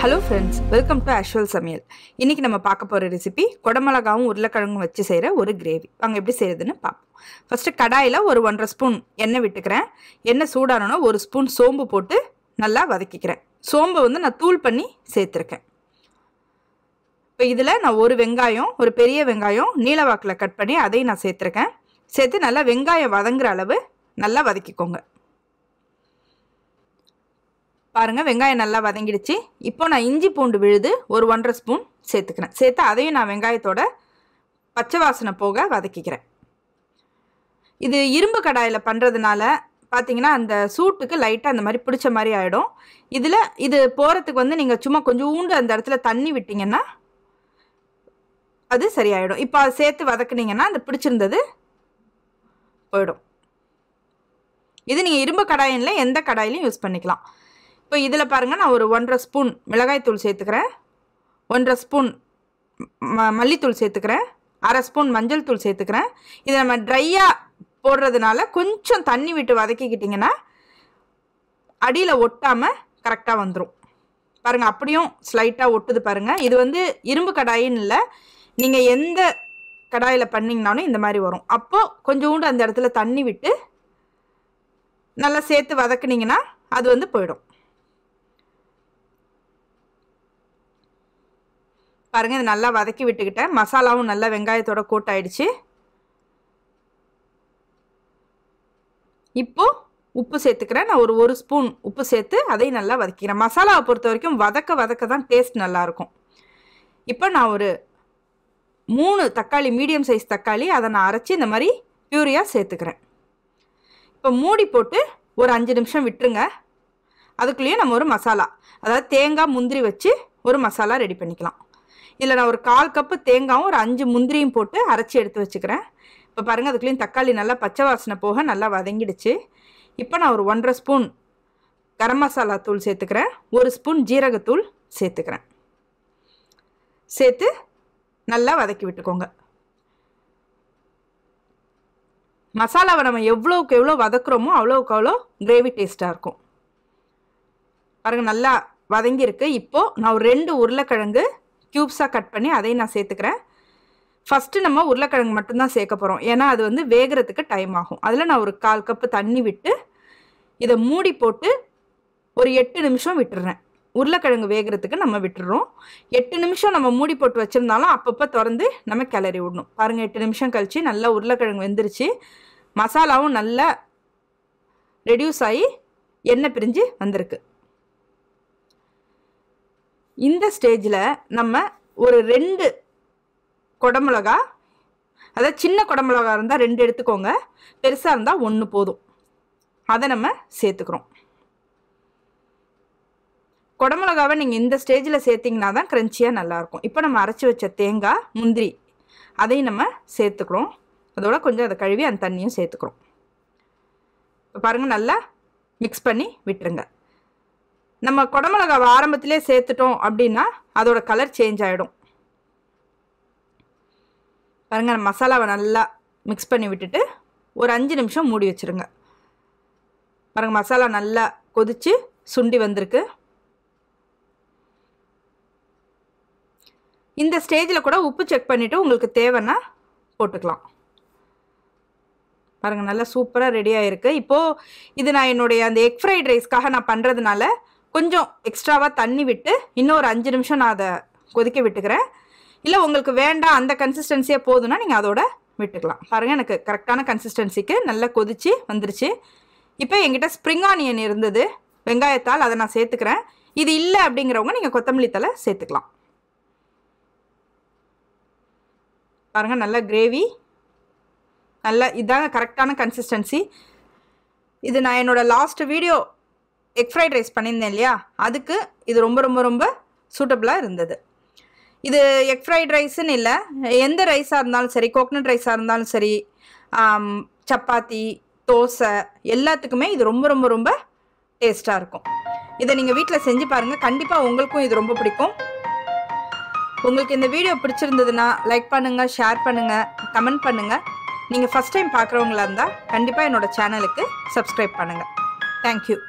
Hello friends, welcome to AshVal Samayal. இன்னைக்கு நம்ம பார்க்க போற ரெசிபி கொடமிளகாவும் உருளைக்கிழங்கும் வச்சு செய்யற ஒரு கிரேவி. வாங்க எப்படி செய்யறதுன்னு பாப்போம். ஃபர்ஸ்ட் கடாயில ஒரு 1.5 ஸ்பூன் எண்ணெய் விட்டுக்கிறேன். எண்ணெய் சூடானோனா 1 ஸ்பூன் சோம்பு போட்டு நல்லா வதக்கிக்கிறேன். சோம்பை வந்து நான் தூள் பண்ணி சேர்த்திருக்கேன். இப்போ இதுல நான் ஒரு வெங்காயம், ஒரு பெரிய வெங்காயம் நீல வாக்குல கட் பண்ணி அதையும் நான் சேர்த்திருக்கேன். சேர்த்து நல்லா வெங்காயம் வதங்குற அளவு நல்லா வதக்கிக்கோங்க. பாருங்க வெங்காயம் நல்லா வதங்கிடுச்சு. இப்போ நான் இஞ்சி பூண்டு விழுது ஒரு 1.5 ஸ்பூன் சேர்த்துக்கிறேன். சேர்த்து அதையும் நான் வெங்காயத்தோட பச்சை வாசனை போக வதக்கிக்கிறேன். இது இரும்பு கடாயில பண்றதுனால பாத்தீங்கன்னா அந்த சூட்டுக்கு லைட்டா அந்த மாதிரி பிடிச்ச மாதிரி ஆயிடும். இது போறதுக்கு வந்து நீங்க சும்மா கொஞ்சோண்டு அந்த இடத்துல தண்ணி விட்டீங்கன்னா அது சரியாயிடும். இப்போ அதை சேர்த்து வதக்குனீங்கன்னா அந்த பிடிச்சிருந்தது போயிடும். இது நீங்க இரும்பு கடாயில எந்த கடாயிலையும் யூஸ் பண்ணிக்கலாம். இப்போ இதில் பாருங்கள் நான் ஒரு 1.5 ஸ்பூன் மிளகாய் தூள் சேர்த்துக்கிறேன், 1.5 ஸ்பூன் மல்லித்தூள் சேர்த்துக்கிறேன், 1/2 ஸ்பூன் மஞ்சள் தூள் சேர்த்துக்கிறேன். இதை நம்ம ட்ரையாக போடுறதுனால கொஞ்சம் தண்ணி விட்டு வதக்கிக்கிட்டிங்கன்னா அடியில் ஒட்டாமல் கரெக்டாக வந்துடும். பாருங்கள் அப்படியும் ஸ்லைட்டாக ஒட்டுது பாருங்கள். இது வந்து இரும்பு கடாயின்னு இல்லை, நீங்கள் எந்த கடாயில் பண்ணிங்கனாலும் இந்த மாதிரி வரும். அப்போது கொஞ்சோண்டு அந்த இடத்துல தண்ணி விட்டு நல்லா சேர்த்து வதக்குனிங்கன்னா அது வந்து போயிடும். பாருங்க இது நல்லா வதக்கி விட்டுக்கிட்டேன். மசாலாவும் நல்லா வெங்காயத்தோட கோட் ஆயிடுச்சு. இப்போ உப்பு சேர்த்துக்கிறேன். நான் ஒரு ஸ்பூன் உப்பு சேர்த்து அதையும் நல்லா வதக்கிறேன். மசாலாவை பொறுத்த வரைக்கும் வதக்க தான் டேஸ்ட் நல்லா இருக்கும். இப்போ நான் ஒரு 3 தக்காளி, மீடியம் சைஸ் தக்காளி, அதை நான் அரைச்சி இந்த மாதிரி பியூரியாக சேர்த்துக்கிறேன். இப்போ மூடி போட்டு ஒரு 5 நிமிஷம் விட்டுருங்க. அதுக்குள்ளேயே நம்ம ஒரு மசாலா, அதாவது தேங்காய் முந்திரி வச்சு ஒரு மசாலா ரெடி பண்ணிக்கலாம். இதில் நான் ஒரு 1/4 கப்பு தேங்காயும் ஒரு 5 முந்திரியும் போட்டு அரைச்சி எடுத்து வச்சுக்கிறேன். இப்போ பாருங்கள் அதுக்குள்ளேயும் தக்காளி நல்லா பச்சை வாசனை போக நல்லா வதங்கிடுச்சு. இப்போ நான் ஒரு 1.5 ஸ்பூன் கரம் மசாலா தூள் சேர்த்துக்கிறேன், 1 ஸ்பூன் ஜீரகத்தூள் சேர்த்துக்கிறேன். சேர்த்து நல்லா வதக்கி விட்டுக்கோங்க. மசாலாவை நம்ம எவ்வளோக்கு எவ்வளோ வதக்குறோமோ அவ்வளோக்கு அவ்வளோ கிரேவி டேஸ்ட்டாக இருக்கும். பாருங்கள் நல்லா வதங்கியிருக்கு. இப்போது நான் ஒரு 2 உருளைக்கிழங்கு க்யூப்ஸாக கட் பண்ணி அதையும் நான் சேர்த்துக்கிறேன். ஃபஸ்ட்டு நம்ம உருளைக்கிழங்கு மட்டும்தான் சேர்க்க போகிறோம், ஏன்னா அது வந்து வேகிறதுக்கு டைம் ஆகும். அதில் நான் ஒரு 1/4 கப்பு தண்ணி விட்டு இதை மூடி போட்டு ஒரு 8 நிமிஷம் விட்டுடுறேன். உருளைக்கிழங்கு வேகிறதுக்கு நம்ம விட்டுடுறோம். 8 நிமிஷம் நம்ம மூடி போட்டு வச்சுருந்தாலும் அப்பப்போ திறந்து நம்ம கிளறி விடணும். பாருங்கள் 8 நிமிஷம் கழித்து நல்லா உருளைக்கிழங்கு வெந்துருச்சு. மசாலாவும் நல்லா ரெடியூஸ் ஆகி எண்ணெய் பிரிஞ்சு வந்திருக்கு. இந்த ஸ்டேஜில் நம்ம ஒரு 2 கொடமிளகா, அதாவது சின்ன கொடமிளகா இருந்தால் 2 எடுத்துக்கோங்க, பெருசாக இருந்தால் 1 போதும். அதை நம்ம சேர்த்துக்கிறோம். கொடமிளகாவை நீங்கள் இந்த ஸ்டேஜில் சேர்த்திங்கன்னா தான் க்ரன்ச்சியாக நல்லாயிருக்கும். இப்போ நம்ம அரைச்சி வச்ச தேங்காய் முந்திரி அதையும் நம்ம சேர்த்துக்கிறோம். அதோட கொஞ்சம் அதை கழுவி அந்த தண்ணியும் சேர்த்துக்கிறோம். இப்போ பாருங்கள் நல்லா மிக்ஸ் பண்ணி விட்டுருங்க. நம்ம கொடமிளகாவை ஆரம்பத்திலே சேர்த்துட்டோம் அப்படின்னா அதோட கலர் சேஞ்ச் ஆகிடும். பாருங்கள் மசாலாவை நல்லா மிக்ஸ் பண்ணி விட்டுட்டு ஒரு 5 நிமிஷம் மூடி வச்சுருங்க. பாருங்கள் மசாலா நல்லா கொதித்து சுண்டி வந்திருக்கு. இந்த ஸ்டேஜில் கூட உப்பு செக் பண்ணிவிட்டு உங்களுக்கு தேவைன்னா போட்டுக்கலாம். பாருங்கள் நல்லா சூப்பராக ரெடி ஆகிருக்கு. இப்போது இது நான் என்னுடைய அந்த எக் ஃப்ரைட் ரைஸ்க்காக நான் பண்ணுறதுனால கொஞ்சம் எக்ஸ்ட்ராவாக தண்ணி விட்டு இன்னும் ஒரு 5 நிமிஷம் நான் அதை கொதிக்க விட்டுக்கிறேன். இல்லை உங்களுக்கு வேண்டாம் அந்த கன்சிஸ்டன்சியே போதுன்னா நீங்கள் அதோட விட்டுக்கலாம். பாருங்கள் எனக்கு கரெக்டான கன்சிஸ்டன்சிக்கு நல்லா கொதித்து வந்துருச்சு. இப்போ என்கிட்ட ஸ்ப்ரிங் ஆனியன் இருந்தது, வெங்காயத்தால், அதை நான் சேர்த்துக்கிறேன். இது இல்லை அப்படிங்கிறவங்க நீங்கள் கொத்தமல்லி தழை சேர்த்துக்கலாம். பாருங்கள் நல்லா கிரேவி நல்லா இதாங்க கரெக்டான கன்சிஸ்டன்சி. இது நான் என்னோடய last video egg fried rice பண்ணியிருந்தேன் இல்லையா, அதுக்கு இது ரொம்ப ரொம்ப ரொம்ப சூட்டபுளாக இருந்தது. இது எக் ஃப்ரைட் ரைஸுன்னு இல்லை, எந்த ரைஸாக இருந்தாலும் சரி, கோகனட் ரைஸாக இருந்தாலும் சரி, சப்பாத்தி, தோசை எல்லாத்துக்குமே இது ரொம்ப ரொம்ப ரொம்ப டேஸ்ட்டாக இருக்கும். இதை நீங்கள் வீட்டில் செஞ்சு பாருங்கள், கண்டிப்பாக உங்களுக்கும் இது ரொம்ப பிடிக்கும். உங்களுக்கு இந்த வீடியோ பிடிச்சிருந்ததுன்னா லைக் பண்ணுங்கள், ஷேர் பண்ணுங்கள், கமெண்ட் பண்ணுங்கள். நீங்கள் ஃபஸ்ட் டைம் பார்க்குறவங்களா இருந்தால் கண்டிப்பாக என்னோட சேனலுக்கு சப்ஸ்கிரைப் பண்ணுங்கள். தேங்க்யூ.